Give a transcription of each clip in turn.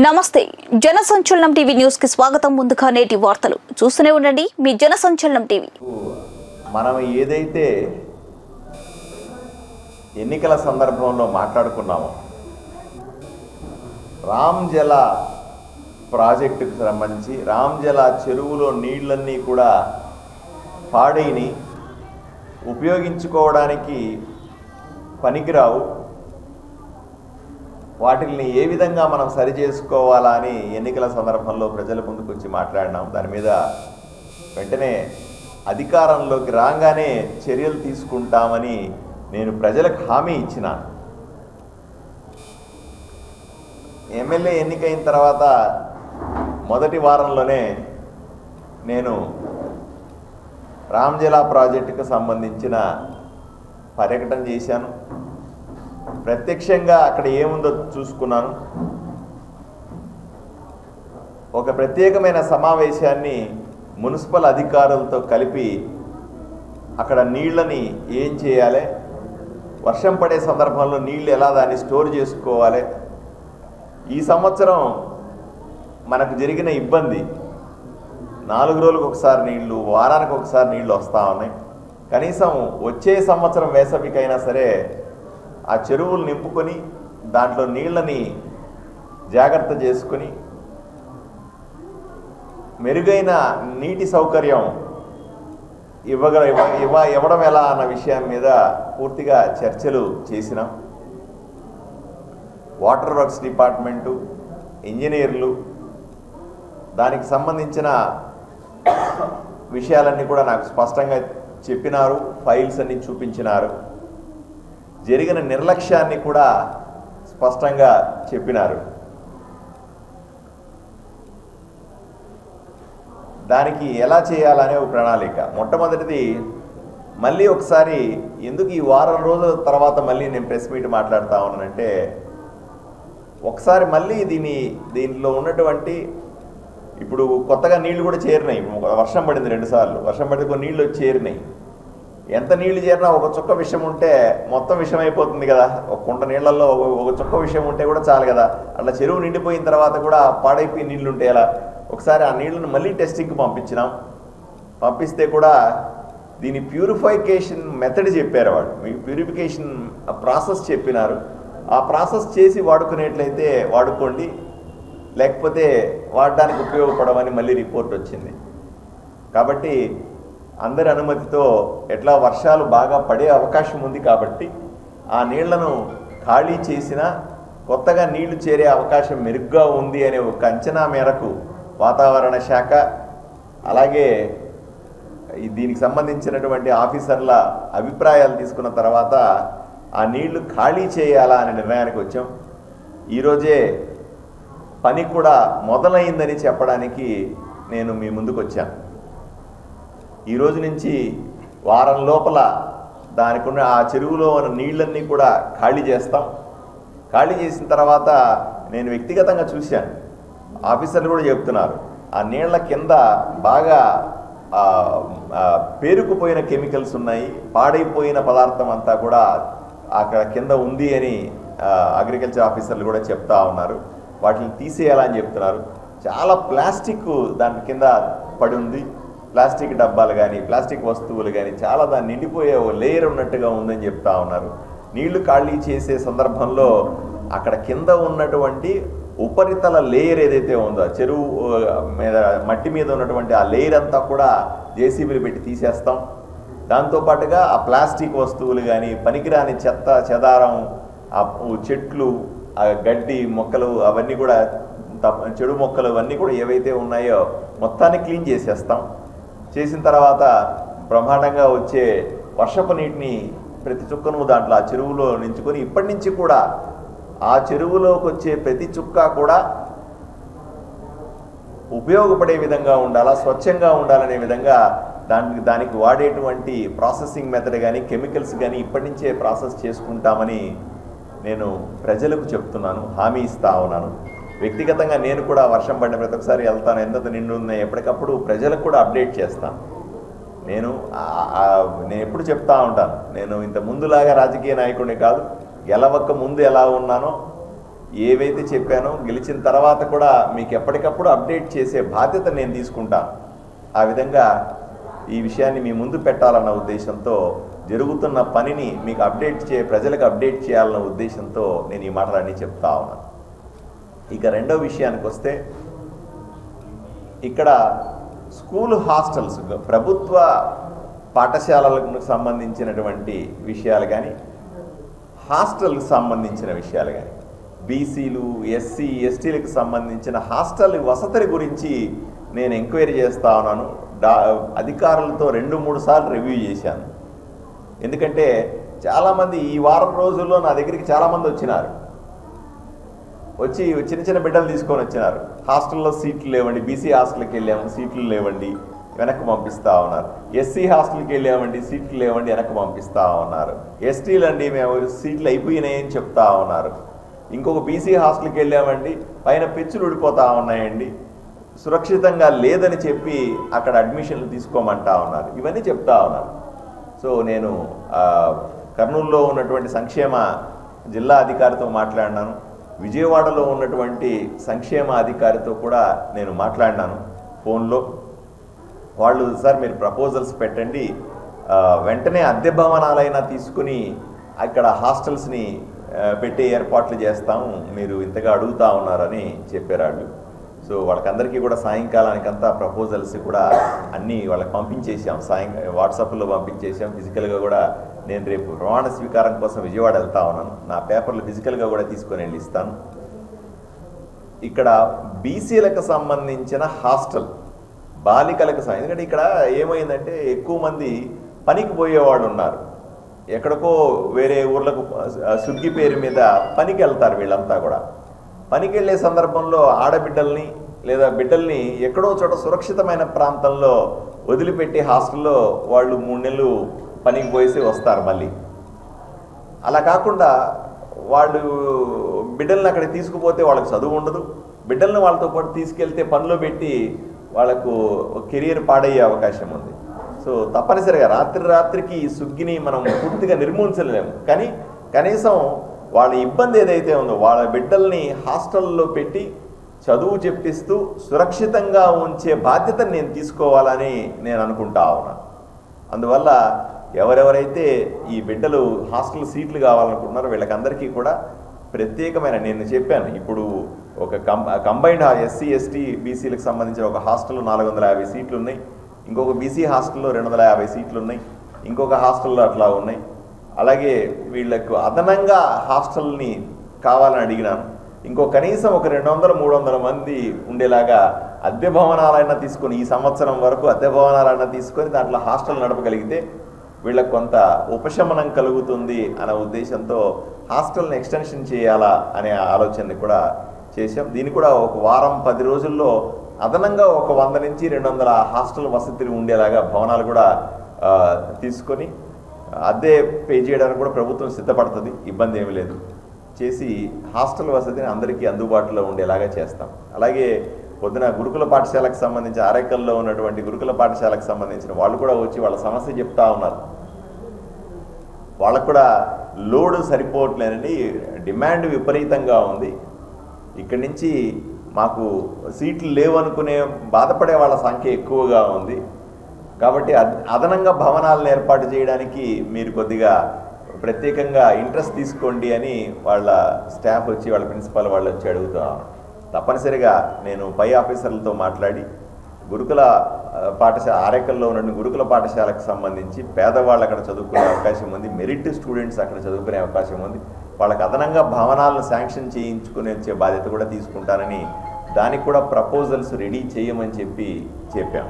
నమస్తే జన సంచలనం టీవీ న్యూస్ కి స్వాగతం. ముందుగా నేటి వార్తలు చూస్తూనే ఉండండి మీ జన సంచలనం టీవీ. మనం ఏదైతే ఎన్నికల సందర్భంలో మాట్లాడుకున్నామో రామ్జల ప్రాజెక్టుకు సంబంధించి రామ్జల చెరువులో నీళ్ళన్నీ కూడా పాడైని ఉపయోగించుకోవడానికి పనికిరావు, వాటిని ఏ విధంగా మనం సరి చేసుకోవాలా అని ఎన్నికల సందర్భంలో ప్రజల ముందుకు వచ్చి మాట్లాడినాం. దాని మీద వెంటనే అధికారంలోకి రాగానే చర్యలు తీసుకుంటామని నేను ప్రజలకు హామీ ఇచ్చినాను. ఎమ్మెల్యే ఎన్నికైన తర్వాత మొదటి వారంలోనే నేను రామ్జల ప్రాజెక్టుకు సంబంధించిన పర్యటన చేశాను. ప్రత్యక్షంగా అక్కడ ఏముందో చూసుకున్నాను. ఒక ప్రత్యేకమైన సమావేశాన్ని మున్సిపల్ అధికారులతో కలిపి అక్కడ నీళ్ళని ఏం చేయాలి, వర్షం పడే సందర్భంలో నీళ్ళు ఎలా దాన్ని స్టోర్ చేసుకోవాలి, ఈ సంవత్సరం మనకు జరిగిన ఇబ్బంది 4 రోజులకు ఒకసారి నీళ్లు, వారానికి ఒకసారి నీళ్లు వస్తూ ఉన్నాయి. కనీసం వచ్చే సంవత్సరం వేసవికైనా సరే ఆ చెరువులు నింపుకొని దాంట్లో నీళ్ళని జాగ్రత్త చేసుకొని మెరుగైన నీటి సౌకర్యం ఇవ్వడం ఎలా అన్న విషయం మీద పూర్తిగా చర్చలు చేసినాం. వాటర్ వర్క్స్ డిపార్ట్మెంటు, ఇంజనీర్లు దానికి సంబంధించిన విషయాలన్నీ కూడా నాకు స్పష్టంగా చెప్పినారు, ఫైల్స్ అన్ని చూపించినారు. జరిగిన నిర్లక్ష్యాన్ని కూడా స్పష్టంగా చెప్పినారు. దానికి ఎలా చేయాలనే ఒక ప్రణాళిక. మొట్టమొదటిది, మళ్ళీ ఒకసారి ఎందుకు ఈ వారం రోజుల తర్వాత మళ్ళీ నేను ప్రెస్ మీట్ మాట్లాడుతూ ఉన్నానంటే, ఒకసారి మళ్ళీ దీనిలో ఉన్నటువంటి ఇప్పుడు కొత్తగా నీళ్లు కూడా చేరినాయి. వర్షం పడింది 2 సార్లు, వర్షం పడితే కొన్ని నీళ్ళు వచ్చి చేరినాయి. ఎంత నీళ్లు చేరినా ఒక చుక్క విషయం ఉంటే మొత్తం విషయం అయిపోతుంది కదా. ఒక కుంట నీళ్లలో ఒక చుక్క విషయం ఉంటే కూడా చాలు కదా. అట్లా చెరువు నిండిపోయిన తర్వాత కూడా పాడైపోయి నీళ్లు ఉంటే ఎలా. ఒకసారి ఆ నీళ్లను మళ్ళీ టెస్టింగ్కి పంపించినాం. పంపిస్తే కూడా దీని ప్యూరిఫికేషన్ మెథడ్ చెప్పారు వాళ్ళు. మీకు ప్యూరిఫికేషన్ ప్రాసెస్ చెప్పినారు. ఆ ప్రాసెస్ చేసి వాడుకునేట్లయితే వాడుకోండి, లేకపోతే వాడడానికి ఉపయోగపడమని మళ్ళీ రిపోర్ట్ వచ్చింది. కాబట్టి అందరి అనుమతితో ఎట్లా వర్షాలు బాగా పడే అవకాశం ఉంది కాబట్టి ఆ నీళ్లను ఖాళీ చేసినా కొత్తగా నీళ్లు చేరే అవకాశం మెరుగ్గా ఉంది అనే ఒక అంచనా మేరకు వాతావరణ శాఖ అలాగే దీనికి సంబంధించినటువంటి ఆఫీసర్ల అభిప్రాయాలు తీసుకున్న తర్వాత ఆ నీళ్లు ఖాళీ చేయాలా అనే నిర్ణయానికి వచ్చాం. ఈరోజే పని కూడా మొదలైందని చెప్పడానికి నేను మీ ముందుకు వచ్చాను. ఈరోజు నుంచి వారం లోపల దానికి ఉన్న ఆ చెరువులో ఉన్న నీళ్ళన్నీ కూడా ఖాళీ చేస్తాం. ఖాళీ చేసిన తర్వాత నేను వ్యక్తిగతంగా చూశాను, ఆఫీసర్లు కూడా చెప్తున్నారు, ఆ నీళ్ల కింద బాగా పేరుకుపోయిన కెమికల్స్ ఉన్నాయి, పాడైపోయిన పదార్థం అంతా కూడా అక్కడ కింద ఉంది అని అగ్రికల్చర్ ఆఫీసర్లు కూడా చెప్తా ఉన్నారు. వాటిని తీసేయాలని చెప్తున్నారు. చాలా ప్లాస్టిక్ దాని కింద పడి ఉంది, ప్లాస్టిక్ డబ్బాలు కానీ ప్లాస్టిక్ వస్తువులు కానీ చాలా దాన్ని నిండిపోయే ఓ లేయర్ ఉన్నట్టుగా ఉందని చెప్తా ఉన్నారు. నీళ్లు ఖాళీ చేసే సందర్భంలో అక్కడ కింద ఉన్నటువంటి ఉపరితల లేయర్ ఏదైతే ఉందో చెరువు మీద మట్టి మీద ఉన్నటువంటి ఆ లేయర్ అంతా కూడా జేసీబీలు పెట్టి తీసేస్తాం. దాంతోపాటుగా ఆ ప్లాస్టిక్ వస్తువులు కానీ పనికిరాని చెత్త చెదారం, ఆ చెట్లు, ఆ గడ్డి మొక్కలు, అవన్నీ కూడా చెడు మొక్కలు అవన్నీ కూడా ఏవైతే ఉన్నాయో మొత్తాన్ని క్లీన్ చేసేస్తాం. చేసిన తర్వాత బ్రహ్మాండంగా వచ్చే వర్షపు నీటిని ప్రతి చుక్కను దాంట్లో ఆ చెరువులో నించుకొని ఇప్పటి నుంచి కూడా ఆ చెరువులోకి వచ్చే ప్రతి చుక్క కూడా ఉపయోగపడే విధంగా ఉండాలా, స్వచ్ఛంగా ఉండాలనే విధంగా దానికి వాడేటువంటి ప్రాసెసింగ్ మెథడ్ కానీ కెమికల్స్ కానీ ఇప్పటి నుంచే ప్రాసెస్ చేసుకుంటామని నేను ప్రజలకు చెప్తున్నాను, హామీ ఇస్తా ఉన్నాను. వ్యక్తిగతంగా నేను కూడా వర్షం పడిన ప్రతి ఒక్కసారి వెళ్తాను, ఎంత నిండు ఉన్నాయి ఎప్పటికప్పుడు ప్రజలకు కూడా అప్డేట్ చేస్తాను. నేను ఎప్పుడు చెప్తా ఉంటాను, నేను ఇంత ముందులాగా రాజకీయ నాయకుడిని కాదు, గెలవక ముందు ఎలా ఉన్నానో ఏవైతే చెప్పానో గెలిచిన తర్వాత కూడా మీకు ఎప్పటికప్పుడు అప్డేట్ చేసే బాధ్యత నేను తీసుకుంటాను. ఆ విధంగా ఈ విషయాన్ని మీ ముందు పెట్టాలన్న ఉద్దేశంతో, జరుగుతున్న పనిని మీకు ప్రజలకు అప్డేట్ చేయాలన్న ఉద్దేశంతో నేను ఈ మాటలన్నీ చెప్తా ఉన్నాను. ఇక రెండో విషయానికి వస్తే, ఇక్కడ స్కూల్ హాస్టల్స్, ప్రభుత్వ పాఠశాలలకు సంబంధించినటువంటి విషయాలు కానీ, హాస్టల్కి సంబంధించిన విషయాలు కానీ, బీసీలు, ఎస్సీ, ఎస్టీలకు సంబంధించిన హాస్టల్ వసతుల గురించి నేను ఎంక్వైరీ చేస్తా ఉన్నాను. అధికారులతో 2-3 సార్లు రివ్యూ చేశాను. ఎందుకంటే చాలామంది ఈ వారం రోజుల్లో నా దగ్గరికి చాలామంది వచ్చినారు. వచ్చి చిన్న చిన్న బిడ్డలు తీసుకొని వచ్చినారు. హాస్టల్లో సీట్లు లేవండి, బీసీ హాస్టల్కి వెళ్ళాము, సీట్లు లేవండి, వెనక్కి పంపిస్తూ ఉన్నారు. ఎస్సీ హాస్టల్కి వెళ్ళామండి, సీట్లు లేవండి, వెనక్కి పంపిస్తూ ఉన్నారు. ఎస్టీలు అండి మేము సీట్లు అయిపోయినాయని చెప్తా ఉన్నారు. ఇంకొక బీసీ హాస్టల్కి వెళ్ళామండి, పైన పెచ్చులు ఊడిపోతూ ఉన్నాయండి, సురక్షితంగా లేదని చెప్పి అక్కడ అడ్మిషన్లు తీసుకోమంటా ఉన్నారు. ఇవన్నీ చెప్తా ఉన్నారు. సో నేను కర్నూలులో ఉన్నటువంటి సంక్షేమ జిల్లా అధికారితో మాట్లాడినాను. విజయవాడలో ఉన్నటువంటి సంక్షేమ అధికారితో కూడా నేను మాట్లాడినాను ఫోన్లో. వాళ్ళు సార్ మీరు ప్రపోజల్స్ పెట్టండి, వెంటనే అద్దె భవనాలైనా తీసుకుని అక్కడ హాస్టల్స్ని పెట్టే ఏర్పాట్లు చేస్తాము, మీరు ఇంతగా అడుగుతా ఉన్నారని చెప్పారు వాళ్ళు. సో వాళ్ళకందరికీ కూడా సాయంకాలానికంతా ప్రపోజల్స్ కూడా అన్నీ వాళ్ళకి పంపించేసాం. వాట్సాప్లో పంపించేసాం. ఫిజికల్గా కూడా నేను రేపు ప్రమాణ స్వీకారం కోసం విజయవాడ వెళ్తా ఉన్నాను. నా పేపర్లు ఫిజికల్గా కూడా తీసుకొని వెళ్ళి ఇస్తాను. ఇక్కడ బీసీలకు సంబంధించిన హాస్టల్, బాలికలకు ఎందుకంటే ఇక్కడ ఏమైందంటే ఎక్కువ మంది పనికి పోయేవాళ్ళు ఉన్నారు. ఎక్కడికో వేరే ఊర్లకు సుగ్గి పేరు మీద పనికి వెళ్తారు. వీళ్ళంతా కూడా పనికి వెళ్ళే సందర్భంలో ఆడబిడ్డల్ని లేదా బిడ్డల్ని ఎక్కడో చోట సురక్షితమైన ప్రాంతంలో వదిలిపెట్టి హాస్టల్లో వాళ్ళు 3 నెలలు పనికి పోయేసి వస్తారు. మళ్ళీ అలా కాకుండా వాళ్ళు బిడ్డల్ని అక్కడికి తీసుకుపోతే వాళ్ళకి చదువు ఉండదు. బిడ్డల్ని వాళ్ళతో పాటు తీసుకెళ్తే పనిలో పెట్టి వాళ్ళకు కెరియర్ పాడయ్యే అవకాశం ఉంది. సో తప్పనిసరిగా రాత్రికి ఈ సుగ్గిని మనం పూర్తిగా నిర్మూలించలేము, కానీ కనీసం వాళ్ళ ఇబ్బంది ఏదైతే ఉందో వాళ్ళ బిడ్డల్ని హాస్టల్లో పెట్టి చదువు చెప్పిస్తూ సురక్షితంగా ఉంచే బాధ్యతను నేను తీసుకోవాలని నేను అనుకుంటా ఉన్నాను. అందువల్ల ఎవరెవరైతే ఈ బిడ్డలు హాస్టల్ సీట్లు కావాలనుకుంటున్నారో వీళ్ళకందరికీ కూడా ప్రత్యేకమైన, నేను చెప్పాను ఇప్పుడు ఒక కంబైన్డ్ ఎస్సీ, ఎస్టీ, బీసీలకు సంబంధించిన ఒక హాస్టల్లో 450 సీట్లు ఉన్నాయి. ఇంకొక బీసీ హాస్టల్లో 250 సీట్లు ఉన్నాయి. ఇంకొక హాస్టల్లో అట్లా ఉన్నాయి. అలాగే వీళ్లకు అదనంగా హాస్టల్ని కావాలని అడిగినాను. ఇంకో కనీసం ఒక 200-300 మంది ఉండేలాగా అద్దె భవనాలైనా తీసుకొని, ఈ సంవత్సరం వరకు అద్దె భవనాలైనా తీసుకొని దాంట్లో హాస్టల్ నడపగలిగితే వీళ్ళకు కొంత ఉపశమనం కలుగుతుంది అనే ఉద్దేశంతో హాస్టల్ని ఎక్స్టెన్షన్ చేయాలా అనే ఆలోచనని కూడా చేశాం. దీన్ని కూడా ఒక వారం 10 రోజుల్లో అదనంగా ఒక 100 నుంచి 200 హాస్టల్ వసతులు ఉండేలాగా భవనాలు కూడా తీసుకొని అద్దె పే చేయడానికి కూడా ప్రభుత్వం సిద్ధపడుతుంది. ఇబ్బంది ఏమీ లేదు. చేసి హాస్టల్ వసతిని అందరికీ అందుబాటులో ఉండేలాగా చేస్తాం. అలాగే పొద్దున గురుకుల పాఠశాలకు సంబంధించి ఆరేకల్లో ఉన్నటువంటి గురుకుల పాఠశాలకు సంబంధించిన వాళ్ళు కూడా వచ్చి వాళ్ళ సమస్య చెప్తా ఉన్నారు. వాళ్ళకు కూడా లోడ్ సరిపోవట్లేనండి, డిమాండ్ విపరీతంగా ఉంది. ఇక్కడి నుంచి మాకు సీట్లు లేవనుకునే బాధపడే వాళ్ళ సంఖ్య ఎక్కువగా ఉంది. కాబట్టి అదనంగా భవనాలను ఏర్పాటు చేయడానికి మీరు కొద్దిగా ప్రత్యేకంగా ఇంట్రెస్ట్ తీసుకోండి అని వాళ్ళ స్టాఫ్ వచ్చి, వాళ్ళ ప్రిన్సిపాల్ వాళ్ళు వచ్చి అడుగుతాం. తప్పనిసరిగా నేను పై ఆఫీసర్లతో మాట్లాడి గురుకుల పాఠశాల ఆరేకల్లో ఉన్న గురుకుల పాఠశాలకు సంబంధించి పేదవాళ్ళు అక్కడ చదువుకునే అవకాశం ఉంది, మెరిట్ స్టూడెంట్స్ అక్కడ చదువుకునే అవకాశం ఉంది, వాళ్ళకి అదనంగా భవనాలను శాంక్షన్ చేయించుకునే వచ్చే బాధ్యత కూడా తీసుకుంటానని, దానికి కూడా ప్రపోజల్స్ రెడీ చేయమని చెప్పాం.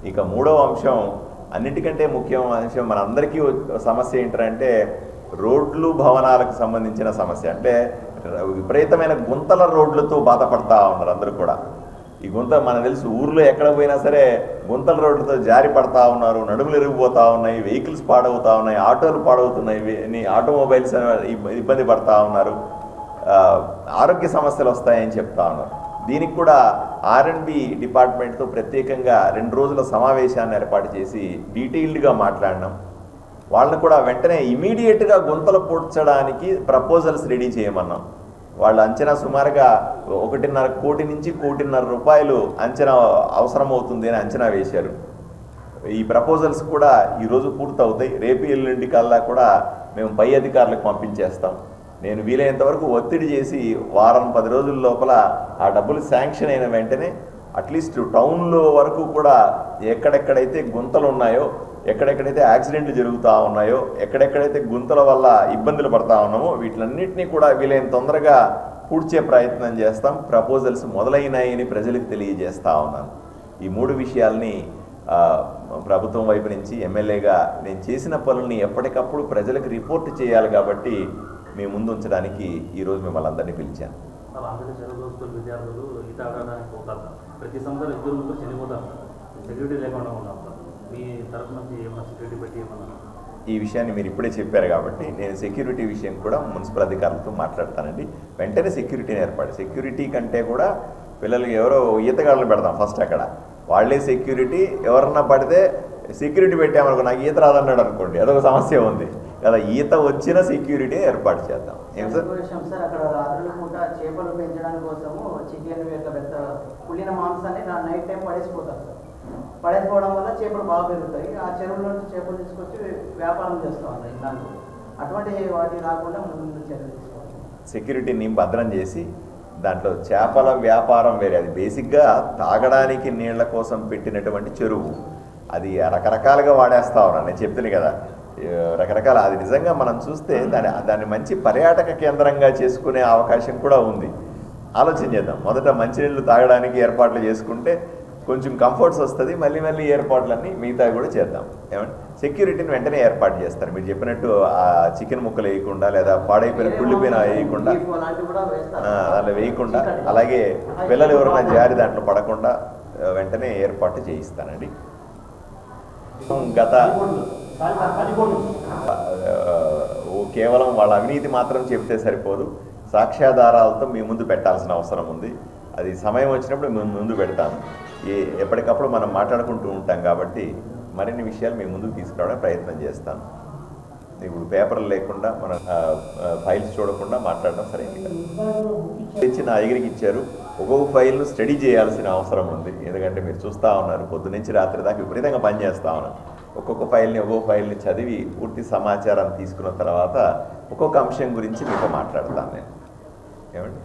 ఇక మూడవ అంశం, అన్నిటికంటే ముఖ్యమైన అంశం, మనందరికీ సమస్య ఏంటంటే రోడ్లు భవనాలకు సంబంధించిన సమస్య. అంటే విపరీతమైన గుంతల రోడ్లతో బాధపడతా ఉన్నారు అందరూ కూడా. ఈ గుంత మనకు తెలుసు, ఊర్లో ఎక్కడ పోయినా సరే గుంతల రోడ్లతో జారి పడతా ఉన్నారు, నడుములు ఎరిగిపోతూ ఉన్నాయి, వెహికల్స్ పాడవుతూ ఉన్నాయి, ఆటోలు పాడవుతున్నాయి, ఆటోమొబైల్స్ ఇబ్బంది పడతా ఉన్నారు, ఆరోగ్య సమస్యలు వస్తాయని చెప్తా ఉన్నారు. దీనికి కూడా R&B డిపార్ట్మెంట్తో ప్రత్యేకంగా 2 రోజుల సమావేశాన్ని ఏర్పాటు చేసి డీటెయిల్డ్గా మాట్లాడినాం. వాళ్ళని కూడా వెంటనే ఇమీడియట్గా గుంతలు పూడ్చడానికి ప్రపోజల్స్ రెడీ చేయమన్నాం. వాళ్ళ అంచనా సుమారుగా 1.5 కోటి నుంచి 1.5 కోటి రూపాయలు అంచనా అవసరమవుతుంది అని అంచనా వేశారు. ఈ ప్రపోజల్స్ కూడా ఈరోజు పూర్తవుతాయి. రేపు ఎల్లుండి కల్లా కూడా మేము పై అధికారులకు పంపించేస్తాం. నేను వీలైనంత వరకు ఒత్తిడి చేసి వారం 10 రోజుల లోపల ఆ డబ్బులు శాంక్షన్ అయిన వెంటనే అట్లీస్ట్ టౌన్లో వరకు కూడా ఎక్కడెక్కడైతే గుంతలు ఉన్నాయో, ఎక్కడెక్కడైతే యాక్సిడెంట్లు జరుగుతూ ఉన్నాయో, ఎక్కడెక్కడైతే గుంతల వల్ల ఇబ్బందులు పడతా ఉన్నామో వీటిలన్నింటినీ కూడా వీలైన తొందరగా పూడ్చే ప్రయత్నం చేస్తాం. ప్రపోజల్స్ మొదలైనాయని ప్రజలకు తెలియజేస్తూ ఉన్నాను. ఈ 3 విషయాల్ని ప్రభుత్వం వైపు నుంచి ఎమ్మెల్యేగా నేను చేసిన పనుల్ని ఎప్పటికప్పుడు ప్రజలకు రిపోర్ట్ చేయాలి కాబట్టి మీ ముందు ఉంచడానికి ఈరోజు మిమ్మల్ని అందరినీ పిలిచాను. విద్యార్థులు ఈత ఆడడానికి పోతారు, ప్రతి సంవత్సరం 2 చనిపోతారు, సెక్యూరిటీ లేకుండా ఉన్నాం. మీ తరఫు నుంచి ఏమైనా సెక్యూరిటీ పెట్టి ఏమన్నా? ఈ విషయాన్ని మీరు ఇప్పుడే చెప్పారు కాబట్టి నేను సెక్యూరిటీ విషయం కూడా మున్సిపల్ అధికారులతో మాట్లాడతానండి. వెంటనే సెక్యూరిటీని సెక్యూరిటీ కంటే కూడా పిల్లలకి ఎవరో ఈతగాళ్ళని పెడతాం ఫస్ట్. అక్కడ వాళ్ళే సెక్యూరిటీ. ఎవరన్నా పడితే సెక్యూరిటీ పెట్టామనుకో, నాకు ఈత రాదన్నాడు అనుకోండి, అదొక సమస్య ఉంది కదా. ఈత వచ్చిన సెక్యూరిటీ ఏర్పాటు చేద్దాం. ఏం సార్? సార్ అక్కడ రాత్రుల పూట చేపలు పెంచడానికి కోసము చికెన్ పెద్ద కుళ్ళిన మాంసాన్ని నైట్ టైం పడేసిపోతారు సార్. పడేసిపోవడం వల్ల చేపలు బాగా పెరుగుతాయి. ఆ చెరువుల నుంచి చేపలు తీసుకొచ్చి వ్యాపారం చేస్తూ ఉంటారు. ఇలాంటి అటువంటి వాటి రాకుండా ముందు చర్యలు తీసుకోవాలి. సెక్యూరిటీని భద్రం చేసి దాంట్లో చేపల వ్యాపారం వేరే. అది బేసిక్గా తాగడానికి నీళ్ల కోసం పెట్టినటువంటి చెరువు. అది రకరకాలుగా వాడేస్తా ఉన్నాను. నేను చెప్తాను కదా, రకరకాల. అది నిజంగా మనం చూస్తే దాన్ని మంచి పర్యాటక కేంద్రంగా చేసుకునే అవకాశం కూడా ఉంది. ఆలోచన చేద్దాం. మొదట మంచినీళ్ళు తాగడానికి ఏర్పాట్లు చేసుకుంటే కొంచెం కంఫర్ట్స్ వస్తుంది. మళ్ళీ ఏర్పాట్లన్నీ మిగతా కూడా చేద్దాం. ఏమంటే సెక్యూరిటీని వెంటనే ఏర్పాటు చేస్తారు. మీరు చెప్పినట్టు ఆ చికెన్ ముక్కలు వేయకుండా, లేదా పాడైపోయిన కుళ్ళిపోయిన వేయకుండా, దాంట్లో వేయకుండా, అలాగే పిల్లలు ఎవరైనా జారి దాంట్లో పడకుండా వెంటనే ఏర్పాటు చేయిస్తానండి. గత కేవలం వాళ్ళ అవినీతి మాత్రం చెబితే సరిపోదు, సాక్ష్యాధారాలతో మీ ముందు పెట్టాల్సిన అవసరం ఉంది. అది సమయం వచ్చినప్పుడు మేము ముందు పెడతాను. ఎప్పటికప్పుడు మనం మాట్లాడుకుంటూ ఉంటాం కాబట్టి మరిన్ని విషయాలు మీ ముందుకు తీసుకురావడానికి ప్రయత్నం చేస్తాను. ఇప్పుడు పేపర్లు లేకుండా మన ఫైల్స్ చూడకుండా మాట్లాడడం సరైనది. తెచ్చి నా దగ్గరికి ఇచ్చారు. ఒక్కొక్క ఫైల్ను స్టడీ చేయాల్సిన అవసరం ఉంది. ఎందుకంటే మీరు చూస్తూ ఉన్నారు, పొద్దునుంచి రాత్రి దాకా విపరీతంగా పనిచేస్తూ ఉన్నాను. ఒక్కొక్క ఫైల్ని చదివి పూర్తి సమాచారం తీసుకున్న తర్వాత ఒక్కొక్క అంశం గురించి మీతో మాట్లాడతాను నేను. ఏమండి?